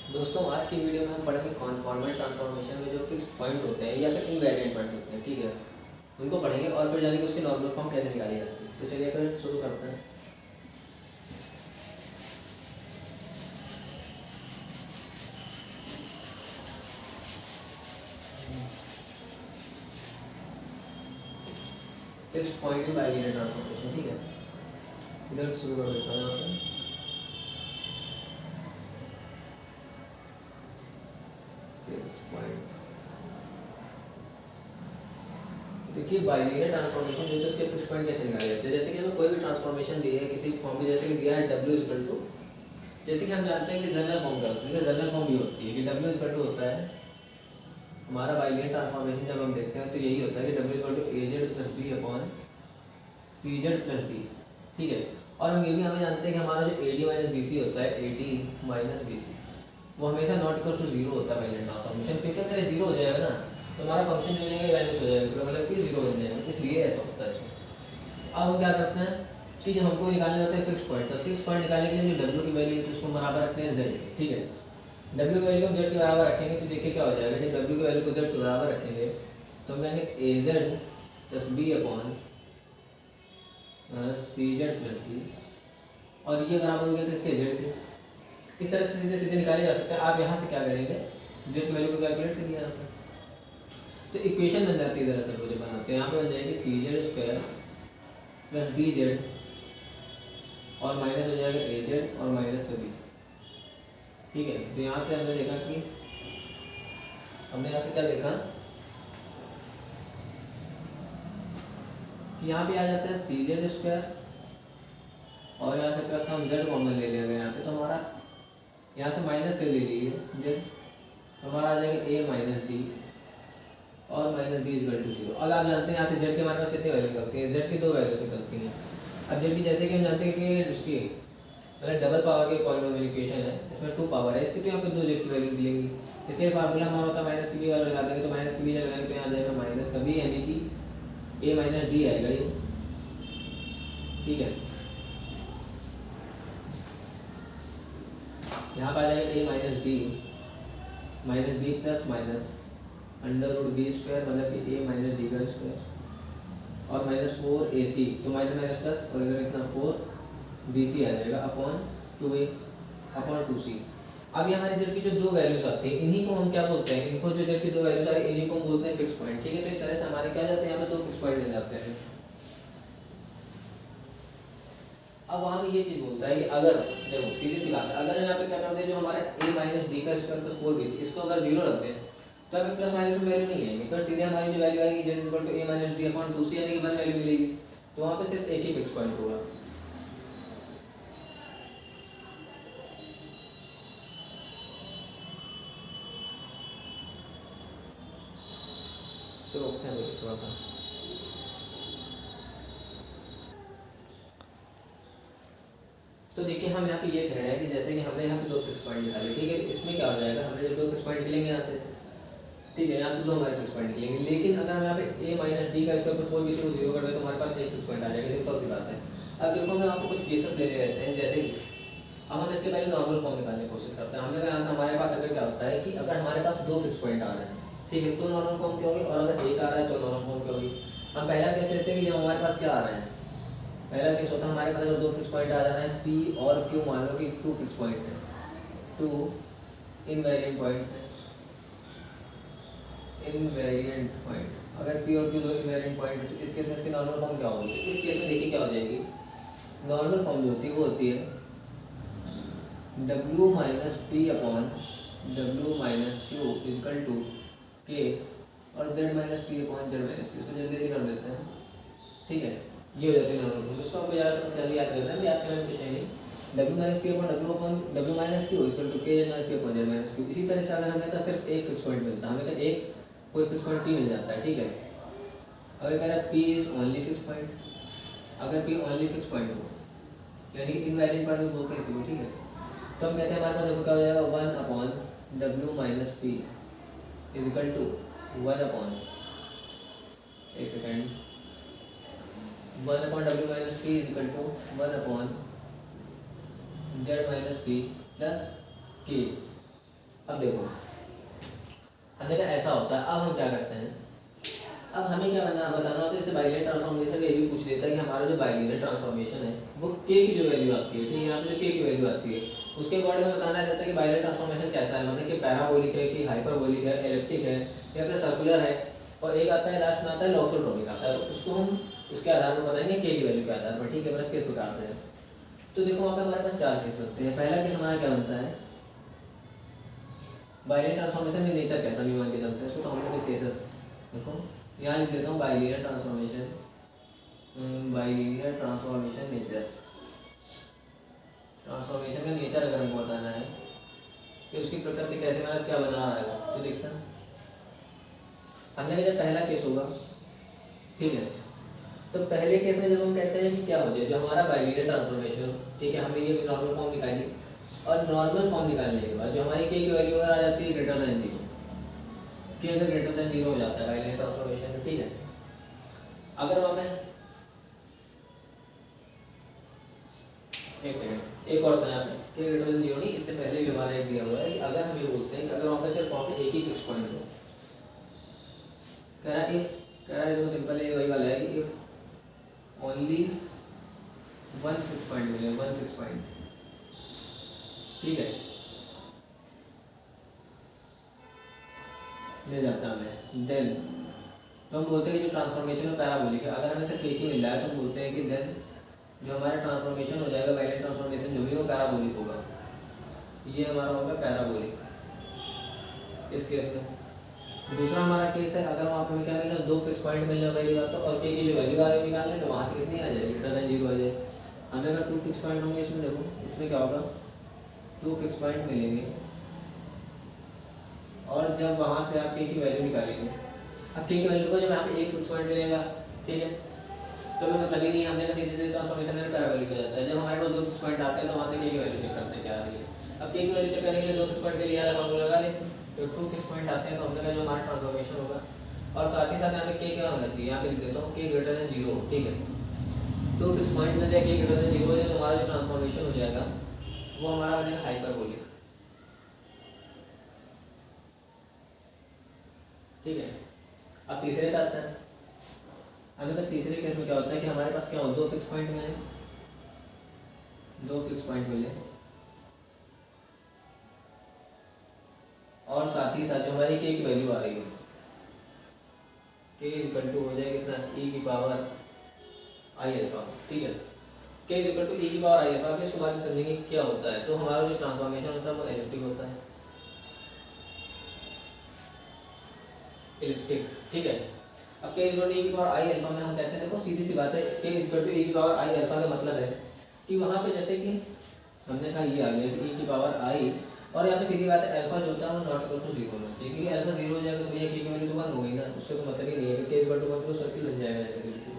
दोस्तों आज की वीडियो में हम पढ़ेंगे कॉन्फॉर्मल ट्रांसफॉर्मेशन में जो फिक्स्ड पॉइंट होते हैं या फिर इनवेरिएंट पॉइंट होते हैं, ठीक है, उनको पढ़ेंगे और फिर जानेंगे उसकी नॉर्मल फॉर्म कैसे निकाली जाती है। तो चलिए फिर शुरू करते हैं। Fixed point in bilinear transformation, ठीक है, इधर शुरू कर देता हूँ। यहाँ पे देखिए बाइलिनियर ट्रांसफॉर्मेशन जो है उसके फिक्स्ड पॉइंट कैसे निकाले जाते हैं। जैसे कि हमें कोई भी ट्रांसफॉर्मेशन दी है किसी फॉर्म की, जैसे कि दिया है W इक्वल टू, जैसे कि हम जानते हैं कि जनरल फॉर्म क्या होती है। जनरल फॉर्म ये होती है कि W इक्वल टू होता है हमारा बाइलिनियर ट्रांसफॉर्मेशन जब हम देखते हैं तो यही होता है कि W equal to AZ plus B upon CZ plus D, ठीक है। और हम ये भी हमें जानते हैं कि हमारा जो AD माइनस BC होता है, AD माइनस BC, वो हमेशा नॉट इक्वल टू जीरो होता है बाइलिनियर ट्रांसफॉर्मेशन, क्योंकि अगर जीरो हो जाएगा ना तो हमारा फंक्शन जो मिलेंगे वैल्यूज हो जाएगा, मतलब कि जीरो बन जाएगा, इसलिए ऐसा होता है इसमें। अब हम क्या करते हैं कि जब हमको निकालने होता है फिक्स पॉइंट, तो फिक्स पॉइंट निकालने के लिए जो W की वैल्यू है तो उसको बराबर रखते हैं Z, ठीक है। W की वैल्यू को Z के बराबर रखेंगे तो देखिए क्या हो जाएगा। जब W की वैल्यू को Z के बराबर रखेंगे तो हम कहेंगे AZ plus B upon CZ plus D, और ये बराबर हो गया तो इसके Z के। इस तरह से सीधे सीधे निकाले जा सकते हैं। आप यहाँ से क्या करेंगे, Z की वैल्यू को कैलकुलेट करिए यहाँ से, तो इक्वेशन बन जाती है। दरअसल मुझे बनाते हैं यहाँ पे बन जाएगी CZ स्क्वायर प्लस DZ और माइनस हो जाएगा AZ और माइनस का B, ठीक है। तो यहाँ से हमने देखा कि हमने यहाँ से क्या देखा कि यहाँ पे आ जाता है CZ स्क्वायर और यहाँ से प्लस का हम Z कॉमन ले लिया यहाँ पे, तो हमारा यहाँ से माइनस कर ले लीजिए Z, तो हमारा आ जाएगा A माइनस D और minus B equal to zero. अब आप जानते हैं यहाँ से Z के हमारे पास कितनी वैल्यू निकलती है, Z की दो वैल्यू निकलती हैं। अब Z की जैसे कि हम जानते हैं कि उसकी मतलब डबल पावर के पॉलिनोमियल इक्वेशन है, इसमें 2 पावर है, इसकी तो यहाँ पे 2 Z की वैल्यू मिलेंगी। इसके फार्मूला हमारा होता है माइनस की B वाला लगा देंगे, तो माइनस की B लगाएंगे तो यहाँ आ जाएगा माइनस का B, यानी कि A माइनस D आएगा ये, ठीक है। यहाँ पर आ जाएगा A minus D plus minus under root B square, मतलब कि A माइनस D का स्क्वायर और माइनस 4AC, तो माइनस माइनस प्लस और इधर इतना 4BC आ जाएगा अपॉन 2A अपॉन 2C। अब ये हमारे Z की जो दो वैल्यूज आती हैं इन्हीं को हम क्या बोलते हैं, इनको जो Z की दो वैल्यूज आ रही है इन्हीं को हम बोलते हैं फिक्स पॉइंट, ठीक है। तो इस तरह से हमारे क्या जाते हैं, यहाँ पे दो फिक्स पॉइंट मिल जाते हैं। अब वहाँ पे ये चीज़ बोलता है कि अगर देखो सीधी सी बात है, अगर यहाँ पे क्या करते हैं जो हमारा A माइनस D का स्क्वायर प्लस 4BC, इसको अगर जीरो रखते हैं तो हमें प्लस माइनस में वैल्यू नहीं आएगी, फिर सीधे हमारी जो वैल्यू आएगी Z equal to A minus D upon 2C, यानी कि 1 वैल्यू मिलेगी। तो वहाँ पे सिर्फ एक ही फिक्स पॉइंट होगा। तो रोकते हैं थोड़ा सा। तो देखिए हम यहाँ पे ये कह रहे हैं कि जैसे कि हमने यहाँ पे दो फिक्स पॉइंट निकाले, ठीक है। इसमें क्या हो जाएगा, हमने जब दो फिक्स पॉइंट निकलेंगे यहाँ से, ठीक है, यहाँ से दो हमारे फिक्स पॉइंट निकलेंगे, लेकिन अगर हम यहाँ पे A माइनस D का स्क्वायर पर 4BC को जीरो कर दें तो हमारे पास एक फिक्स पॉइंट आ जाएगा, सिंपल सी बात है। अब देखो हम आपको कुछ केसेस लेने रहते हैं, जैसे अब हम इसके पहले नॉर्मल फॉर्म निकालने की कोशिश करते हैं। हमने यहाँ से हमारे पास अगर क्या होता है कि अगर हमारे पास दो फिक्स पॉइंट आ रहे हैं, ठीक है, तो नॉर्मल फॉर्म क्या होगी, और अगर एक आ रहा है तो नॉर्मल फॉर्म क्या होगी। हम पहला केस लेते हैं कि जब हमारे पास क्या आ रहा है, पहला केस होता है हमारे पास अगर दो फिक्स पॉइंट आ रहे हैं P और Q, मान लो कि 2 फिक्स पॉइंट है, 2 इनवेरिएंट पॉइंट्स हैं, इनवेरिएंट पॉइंट। अगर P और Q दो इनवेरिएंट पॉइंट है तो इस केस में इसकी नॉर्मल फॉर्म क्या होगी। इस केस में देखिए क्या हो जाएगी, नॉर्मल फॉर्म जो होती है वो होती है W minus P upon W minus Q equal to K और Z minus P upon Z minus Q। इसको जल्दी जल्दी कर देते हैं, ठीक है। ये हो जाती है नॉर्मल फॉर्म, इसको आपको ज़्यादा समस्या याद करना है, याद करने की कुछ नहीं। W minus P upon W minus Q equal to K Z minus P upon Z minus Q। इसी तरह से अगर हमें तो सिर्फ एक फिक्स पॉइंट मिलता है, हमें तो एक कोई फिक्स पॉइंट P मिल जाता है, ठीक है। अगर कह रहा है P is only fix point, अगर P ओनली फिक्स पॉइंट हो यानी कि इनवैलिड पॉइंट बोलते हैं इसको, ठीक है। तो हम कहते हैं हमारे पास देखो क्या हो जाएगा, 1 upon W minus P is equal to 1 upon, एक second, 1 upon W minus P is equal to 1 upon Z minus P plus K, अब देखो हमने कहा ऐसा होता है, अब हम क्या करते हैं, अब हमें क्या बताना होता है, जैसे बाइलिनियर ट्रांसफॉर्मेशन ये भी पूछ लेता है कि हमारा जो बाइलिनियर ट्रांसफॉर्मेशन है वो के की जो वैल्यू आती है, ठीक है, यहाँ पे जो के की वैल्यू आती है उसके अकॉर्डिंग हमें बताना रहता है कि बाइलिनियर ट्रांसफॉर्मेशन कैसा है, मतलब कि पैराबोलिक है कि हाइपरबोलिक है, एलिप्टिक है या फिर सर्कुलर है। और एक आता है लास्ट में आता है लॉक्सोट्रोपिक आता है, तो उसको हम उसके आधार पर बताएंगे के की वैल्यू के आधार पर, ठीक है, मतलब किस प्रकार से है। तो देखो वहाँ पे हमारे पास 4 केस बनते हैं। पहला केस हमारा क्या बनता है, बाइलिनियर ट्रांसफॉर्मेशन के नेचर कैसा भी मान के चलते हैं, इसको काउंट केसेस देखो यहाँ लिख देता हूँ, bilinear transformation, bilinear transformation nature, transformation का नेचर अगर हमको बताना है कि उसकी प्रकृति कैसे, मतलब क्या बना रहा है, तो देखते हैं हमने जब पहला केस होगा, ठीक है, तो पहले केस में जब हम कहते हैं कि क्या हो जाए जो हमारा बाइलिनियर ट्रांसफॉर्मेशन, ठीक है, हमने ये नॉर्मल फॉर्म निकाली और नॉर्मल फॉर्म निकालने के बाद जो हमारी के की वैल्यू अगर आ जाती है ग्रेटर देन 0, के अगर ग्रेटर देन 0 हो जाता है बाइलिनियर ट्रांसफॉर्मेशन में, ठीक है, अगर वहाँ पे एक सेकंड एक और था यहाँ पे के ग्रेटर देन 0 नहीं, इससे पहले भी हमारा एक दिया हुआ है कि अगर हम ये बोलते हैं कि अगर वहाँ पे सिर्फ वहाँ पे एक ही फिक्स पॉइंट हो, कह रहा है जो सिंपल है वही वाला है कि if only one fix point मिले, वन फिक्स पॉइंट, ठीक है, मिल जाता हमें, देन तो हम बोलते हैं कि जो ट्रांसफॉर्मेशन है पैराबोलिक है। अगर हमें सिर्फ एक ही मिल रहा है तो हम बोलते हैं कि देन जो हमारा ट्रांसफॉर्मेशन हो जाएगा, बाइलिनियर ट्रांसफॉर्मेशन जो भी हो पैराबोलिक होगा, ये हमारा होगा पैराबोलिक इस केस में। दूसरा हमारा केस है अगर वहाँ पर हमें क्या मिल रहा है, 2 फिक्स पॉइंट मिलने पहली बात तो, और के की जो वैल्यू आ रही है निकाल लें तो वहाँ से कितनी आ जाएगी, ग्रेटर देन 0 आ जाए। हमने अगर 2 फिक्स पॉइंट होंगे इसमें, देखो इसमें क्या होगा, 2 फिक्स पॉइंट मिलेंगे और जब वहाँ से आप के की वैल्यू निकालेंगे, अब के की वैल्यू को जब यहाँ पे 1 फिक्स पॉइंट मिलेगा, ठीक है, तो हमें मतलब ही नहीं, हमने सीधे सीधे ट्रांसफॉर्मेशन में पैराबोलिक हो जाता है। जब हमारे पास 2 फिक्स पॉइंट आते हैं तो वहाँ से के की वैल्यू चेक करते हैं क्या आ रही है। अब के की वैल्यू चेक करने के लिए 2 फिक्स पॉइंट के लिए फॉर्मूला लगा लें, तो 2 फिक्स पॉइंट आते हैं तो हमने कहा जो हमारा ट्रांसफॉर्मेशन होगा, और साथ ही साथ यहाँ पे के क्या होना चाहिए, यहाँ पे लिख देता हूँ के ग्रेटर देन 0, ठीक है, 2 फिक्स पॉइंट में के ग्रेटर देन 0 है, हमारा जो ट्रांसफॉर्मेशन हो जाएगा वो हमारा हो जाएगा हाइपरबोलिक, ठीक है। अब तीसरे का आता है, अगर तो तीसरे केस में क्या होता है कि हमारे पास क्या हो, 2 फिक्स पॉइंट मिले, 2 फिक्स पॉइंट मिले और साथ ही साथ जो हमारी के की वैल्यू आ रही है, के इक्वल टू हो जाए कितना, e की पावर आई अल्फा, ठीक है, के इक्वल टू e की पावर आई अल्फा। इसके बाद में समझेंगे क्या होता है, तो हमारा जो ट्रांसफॉर्मेशन होता है वो एलिप्टिक होता है, एलिप्टिक, ठीक है। अब के इक्वल टू e की पावर आई अल्फा में हम कहते हैं, देखो सीधी सी बात है, के इक्वल टू e की पावर आई अल्फा का मतलब है कि वहाँ पे जैसे कि हमने कहा ये आ गया कि e की पावर आई, और यहाँ पे सीधी बात है अल्फा जो होता है वो नॉट इक्वल टू 0 होना चाहिए, क्योंकि अल्फा 0 हो जाएगा तो भैया के की वैल्यू तो 1 हो गई ना, उससे कोई मतलब ही नहीं है कि के इक्वल टू 1 तो सर्किल बन जाएगा जैसे बिल्कुल।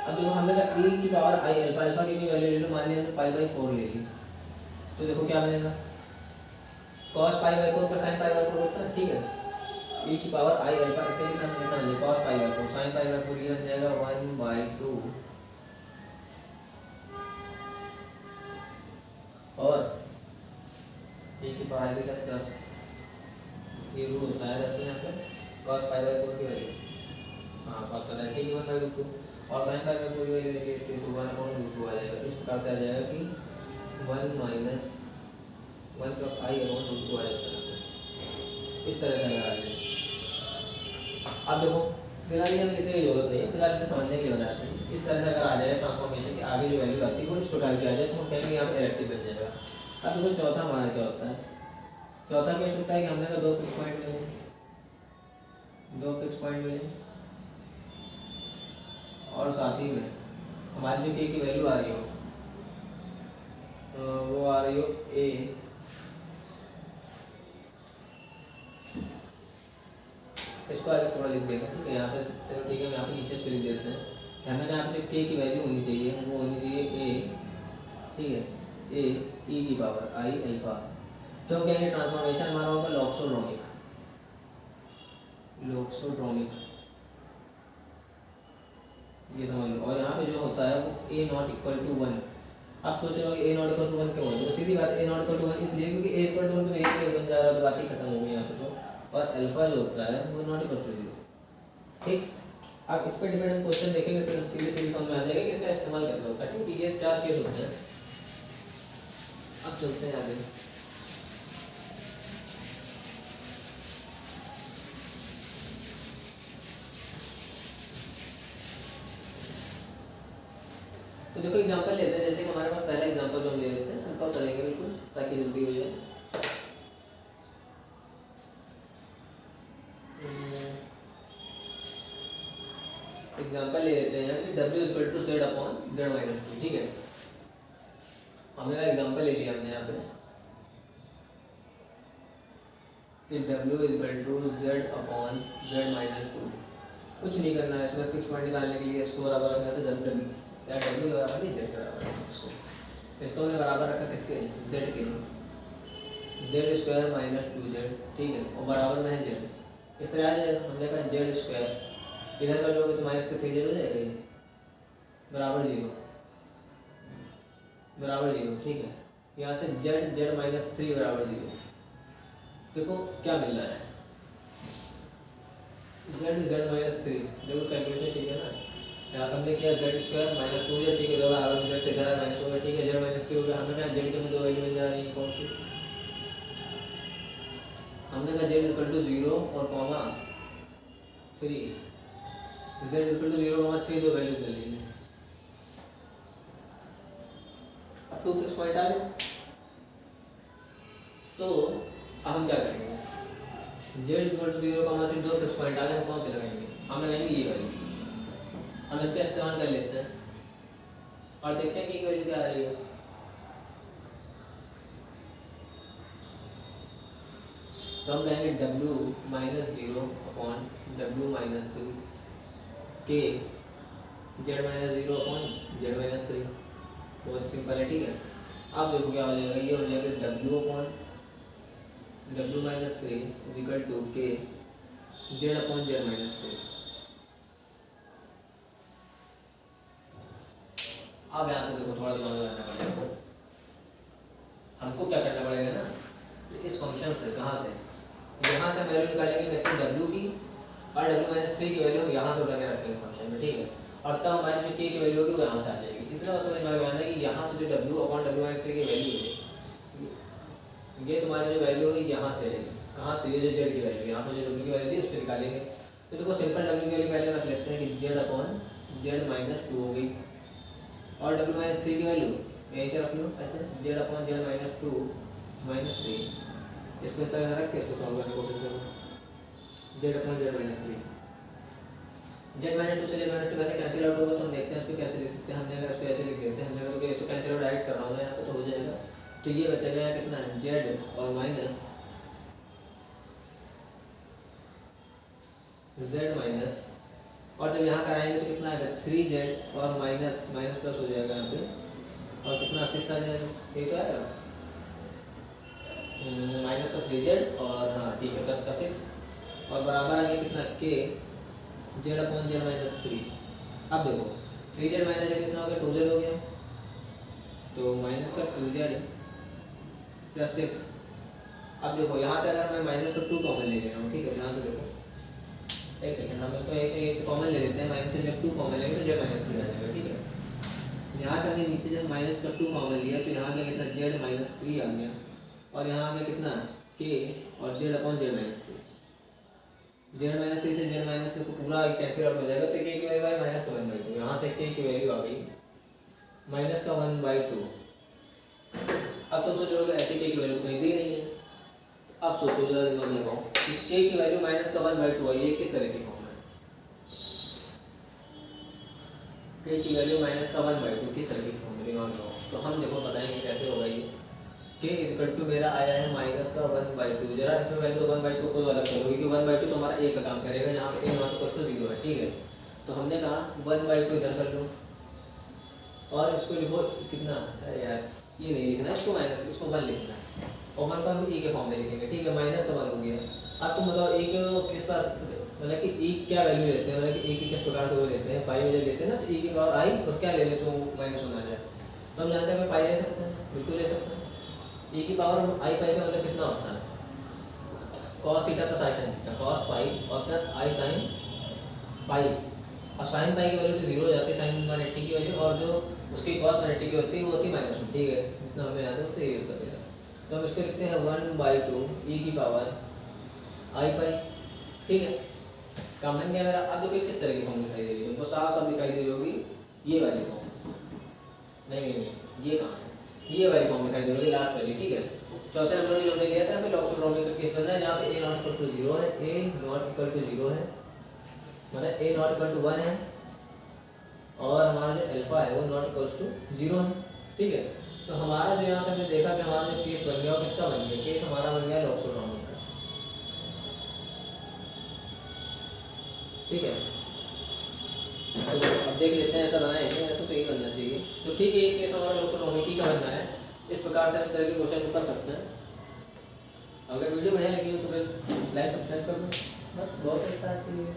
अब देखो हमने कहा e की पावर आई अल्फा, अल्फा की वैल्यू ले लो, मान लिया हमने पाई बाई 4 ले ली, तो देखो क्या बनेगा, cos pi by 4 plus sin pi by 4 होता है, ठीक है, e की पावर आई अल्फा इसके लिए हम लिखना है cos pi by 4 sin pi by 4 ये बन जाएगा 1/2, और e की पावर आई का 10, ये रूल होता है जैसे यहाँ पे cos पाई बाई 4 की वैल्यू, हाँ cos पता है, ठीक है, 1/2 और sin पाई बाई 4 की वैल्यू देखिए तो 1/2 आ जाएगा। इस प्रकार से आ जाएगा कि 1 माइनस 1 प्लस आई अपॉन रूट 2 आ जाएगा, इस तरह से अगर आ जाए। अब देखो फिलहाल ये हम लिखने की जरूरत नहीं है, फिलहाल इसे समझने के लिए बनाते हैं। इस तरह से अगर आ जाए ट्रांसफॉर्मेशन की आगे जो वैल्यू आती है वो इस प्रकार की आ जाए तो हम कहेंगे यहाँ पे इलेक्ट्रिक बन जाएगा। अब देखो चौथा हमारा क्या होता है, चौथा केस होता है कि हमने कहा 2 फिक्स पॉइंट मिले, 2 फिक्स पॉइंट मिले और साथ ही में हमारी जो के की वैल्यू आ रही हो वो आ रही हो ए, इसको आगे थोड़ा लिख देंगे, ठीक है, यहाँ से चलो ठीक है, हम यहाँ पे नीचे लिख देते हैं कि हमें यहाँ पे जो के की वैल्यू होनी चाहिए वो होनी चाहिए ए, ठीक है, ए e की पावर आई अल्फा, तो हम कहेंगे ट्रांसफॉर्मेशन हमारा होगा लॉक्सोड्रोमिक, लॉक्सोड्रोमिक, ये समझ लो। और यहाँ पे जो होता है वो ए नॉट इक्वल टू 1, आप सोच रहे हो ए नॉट इक्वल टू 1 क्यों होगा, तो सीधी बात ए नॉट इक्वल टू 1 इसलिए क्योंकि ए इक्वल टू 1 तो नहीं है, बन जा रहा है तो बात ही खत्म हो गई यहाँ पे तो। और अल्फा जो होता है वो नॉट इक्वल टू 0। ठीक, आप इस पर डिपेंडेंट क्वेश्चन देखेंगे फिर सीधे सीधे समझ में आ जाएगा कि इसका इस्तेमाल कैसे होता है। ठीक, ये 4 केस होते हैं। अब चलते हैं आगे। तो देखो एग्जांपल लेते हैं, जैसे कि हमारे पास पहला एग्जांपल जो हम ले लेते हैं, सिंपल चलेंगे बिल्कुल ताकि जल्दी हो जाए। एग्जांपल ले लेते हैं कि w equal to z upon z minus 2। ठीक है, हमने एग्जांपल ले लिया हमने यहाँ पे कि w equal to z upon z minus 2। कुछ नहीं करना है इसमें, फिक्स पॉइंट निकालने के लिए इसको बराबर रखना था z w या w के बराबर नहीं z के बराबर है इसको हमने बराबर रखा किसके, z के, z स्क्वायर माइनस 2z। ठीक है, और बराबर में है z। इस तरह आ जाएगा, हमने कहा z स्क्वायर इधर कर लोगे तो माइनस के 3z हो जाएगा, ये बराबर 0 बराबर 0। ठीक है, यहाँ से z माइनस 3 बराबर 0। देखो क्या मिल रहा है, z माइनस 3। देखो कैलकुलेशन ठीक है ना, यहाँ पर हमने किया z स्क्वायर माइनस 2z। ठीक है, दो बराबर z से इधर माइनस हो गया। ठीक है, z माइनस 3 हो गया। हमने कहा z के में दो वैल्यू मिल जा रही है, कौन सी, हमने कहा z इक्वल टू 0 और comma 3। z equal to 0 comma 3 दो वैल्यू मिल रही है। अब टू फिक्स पॉइंट आ गया, तो अब हम क्या करेंगे, z इक्वल टू 0 कॉमा 3 दो फिक्स पॉइंट आ गए, हम कौन से लगाएंगे, हम लगाएंगे ये वाली। हम इसका इस्तेमाल कर लेते हैं और देखते हैं कि वैल्यू क्या आ रही है। तो हम कहेंगे w minus 0 upon w minus 3 के z minus 0 upon z minus 3। बहुत सिंपल है। ठीक है, अब देखो क्या हो जाएगा, ये हो जाएगा w upon w minus 3 equal to K z upon z minus 3। अब यहाँ से देखो थोड़ा दिमाग लगाना पड़ेगा, हमको क्या करना पड़ेगा ना, इस फंक्शन से कहाँ से, यहाँ से वैल्यू निकालेंगे वैसे w की, और w माइनस 3 की वैल्यू हम यहाँ से उठा के रखेंगे फंक्शन में। ठीक है, और तब हमारी जो k की वैल्यू होगी वो यहाँ से आ जाएगी। इतना बात समझ में आ गया कि यहाँ से जो w अपॉन w माइनस 3 की वैल्यू है, ये तुम्हारी जो वैल्यू होगी यहाँ से है, कहाँ से, ये जो z की वैल्यू, यहाँ पर जो w की वैल्यू थी उस पर निकालेंगे। तो देखो सिंपल w की वैल्यू पहले रख लेते हैं कि z अपॉन z माइनस 2 हो गई, और w माइनस 3 की वैल्यू यहीं से रख लो ऐसे, z upon z minus 2 minus 3। इसको इस तरह रख के इसको सॉल्व करने की कोशिश करो, z upon z minus 3। z minus 2 से z माइनस 2 कैसे कैंसिल आउट होगा, तो हम देखते हैं इसको कैसे लिख सकते हैं। हमने अगर इसको ऐसे लिख देते हैं, हमने तो कैंसिल आउट डायरेक्ट कर रहा हूँ मैं यहाँ से, तो हो जाएगा। तो ये बचेगा कितना, z और माइनस z माइनस, और जब यहाँ कराएंगे तो कितना आएगा 3z और माइनस माइनस प्लस हो जाएगा यहाँ पे, और कितना 6 आ जाएगा, ये तो आएगा माइनस का 3z और हाँ ठीक है प्लस का 6, और बराबर आ गया कितना k z upon z minus 3। अब देखो 3z माइनस कितना हो गया 2z हो गया, तो माइनस का 2z प्लस 6। अब देखो यहाँ से अगर मैं माइनस का 2 कॉमन ले ले रहा हूँ, ठीक है, ध्यान से देखो, एक सेकंड, हम इसको ऐसे कॉमन ले लेते हैं, माइनस का जब 2 कॉमन लेंगे तो z माइनस 3 आ जाएगा। ठीक है, यहाँ से हमने नीचे जब माइनस का 2 कॉमन लिया तो यहाँ गया कितना z माइनस 3 आ गया, और यहाँ आ गया कितना k और z upon z minus 3। z minus 3 से z माइनस 3 तो पूरा कैंसिल आउट हो जाएगा, तो k की वैल्यू आई माइनस का 1/2, यहाँ से k की वैल्यू आ गई माइनस का 1/2। अब तुम सोच रहे ऐसे k की वैल्यू कहीं दी नहीं है, अब सोचो जरा दिमाग लगाओ कि k की वैल्यू माइनस का 1/2 आई, ये किस तरह की फॉर्म है, k की वैल्यू माइनस का 1/2 किस तरह की फॉर्म है, दिमाग लगाओ। तो हम देखो बताएंगे कैसे होगा ये, k इक्वल टू मेरा आया है माइनस का 1/2, जरा इसमें वैल्यू 1/2 को अलग करो क्योंकि 1/2 तो हमारा a का काम करेगा, यहाँ पे a नॉट इक्वल टू 0 है। ठीक है, तो हमने कहा 1/2 इधर कर लो, और इसको लिखो कितना, अरे यार ये नहीं लिखना, इसको माइनस, इसको 1 लिखना है, और 1 को हम e के फॉर्म में लिखेंगे। ठीक है, माइनस का 1 हो गया। अब तुम बताओ e को किस पास, मतलब कि e क्या वैल्यू लेते हैं, मतलब कि e की किस प्रकार से वो लेते हैं, पाई में जब लेते हैं ना तो e की पावर आई और क्या ले लेते हो माइनस होना जाए, तो हम जानते हैं पाई ले सकते हैं, बिल्कुल ले सकते हैं। ई की पावर आई पाई का मतलब कितना होता है, कॉस थीटा प्लस आई साइन थीटा, कॉस पाई और प्लस आई साइन पाई, और साइन पाई की वैल्यू तो जीरो हो जाती है साइन -180 की वैल्यू, और जो उसकी कॉस 180 की होती है वो होती है -1, ठीक है, जितना हमें याद है वो तो ये होता है। तो हम इसको लिखते हैं 1/2 ई की पावर आई पाई, ठीक है। काम बन गया मेरा। अब देखिए किस तरह की फॉर्म दिखाई दे रही है, हमको साफ साफ दिखाई दे रही होगी ये वाली फॉर्म, नहीं ये कहाँ है, ये वाली फॉर्म दिखाई दे रही है लास्ट वाली, ठीक है। चौथे नंबर में जो हमने लिया था हमें लॉक्सोड्रोमी का केस बनना है जहाँ पे ए नॉट इक्वल टू 0 है, ए नॉट इक्वल टू 0 है, मतलब ए नॉट इक्वल टू 1 है, और हमारा जो अल्फा है वो नॉट इक्वल्स टू 0 है, ठीक है। तो हमारा जो यहाँ से हमने देखा कि हमारा जो केस बन गया वो किसका बन गया, केस हमारा बन गया लॉक्सोड्रोमी का, ठीक है। तो अब देख लेते हैं ऐसा बनाएंगे, ऐसा तो यही बनना चाहिए। तो ठीक है, एक केस हमारा लॉक्सोड्रोमी का बनना है, इस प्रकार से इस तरह के क्वेश्चन कर सकते हैं। अगर वीडियो बढ़िया लगी हो तो फिर लाइक सब्सक्राइब कर दो, बस बहुत अच्छा है इसके लिए।